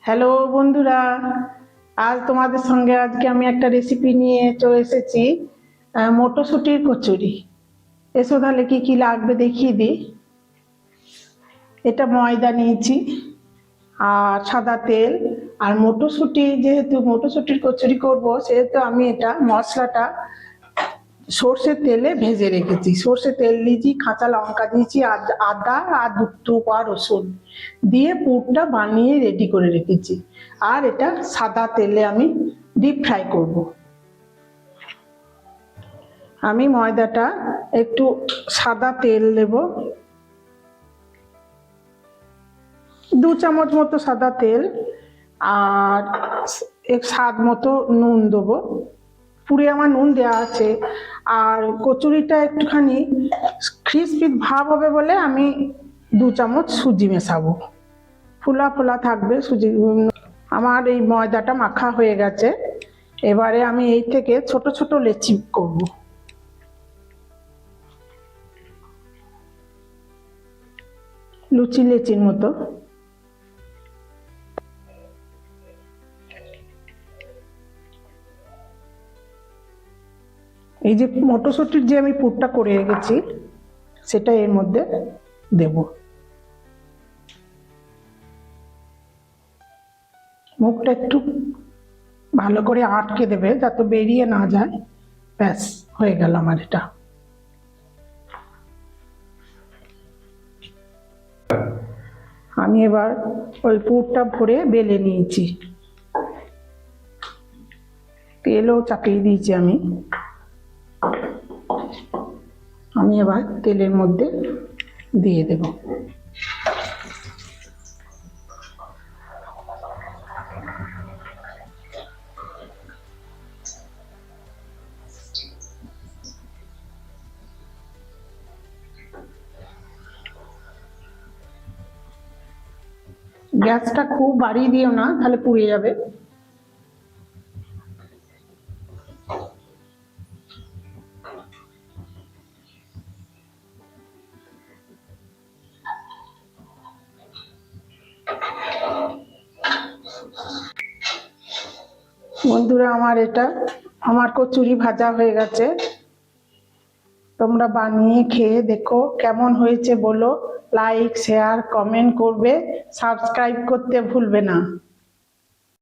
Hello বন্ধুরা, আজ তোমাদের সঙ্গে আজকে আমি একটা রেসিপি নিয়ে চলে এসেছি। মটরশুঁটির কচুরি। এসো তাহলে কি কি লাগবে দেখিয়ে দিই। এটা ময়দা নিয়েছি, আর সাদা তেল, আর মটরশুঁটি। যেহেতু মটরশুঁটির কচুরি করব, সেহেতু আমি এটা মশলাটা সর্ষের তেলে ভেজে রেখেছি। সর্ষের তেল দিয়েছি, কাঁচা লঙ্কা দিয়েছি, আদা আর দুটো কোয়া রসুন দিয়ে পুরটা বানিয়ে রেডি করে রেখেছি। আর এটা সাদা তেলে আমি ডিপ ফ্রাই করব। আমি ময়দাটা একটু সাদা তেল দেব, 2 চামচ মতো সাদা তেল, আর স্বাদ মতো নুন দেবো। পুরে আমার নুন দেওয়া আছে। আর কচুরিটা একটুখানি ক্রিসপি ভাব হবে বলে আমি 2 চামচ সুজি মেশাবো, ফোলা ফোলা থাকবে সুজি। আমার এই ময়দাটা মাখা হয়ে গেছে। এবারে আমি এই থেকে ছোট ছোট লেচি করব। লুচি লেচির মতো। এই যে মটরশুঁটির যে আমি পুরটা করে রেখেছি, সেটা এর মধ্যে দেব। মুখটা একটু ভালো করে আটকে দেবে যাতে বেরিয়ে না যায়। ব্যাস, হয়ে গেল আমার এটা। আমি এবার ওই পুরটা ভরে বেলে নিয়েছি, তেলও চাপিয়ে দিয়েছি আমি। এবার তেলের মধ্যে দিয়ে দেব। গ্যাসটা খুব বাড়িয়ে দিও না, তাহলে পুড়ে যাবে। বন্ধুরা, আমার কচুরি ভাজা হয়ে গেছে। তোমরা বানিয়ে খেয়ে দেখো কেমন হয়েছে বলো। লাইক, শেয়ার, কমেন্ট করবে, সাবস্ক্রাইব করতে ভুলবে না।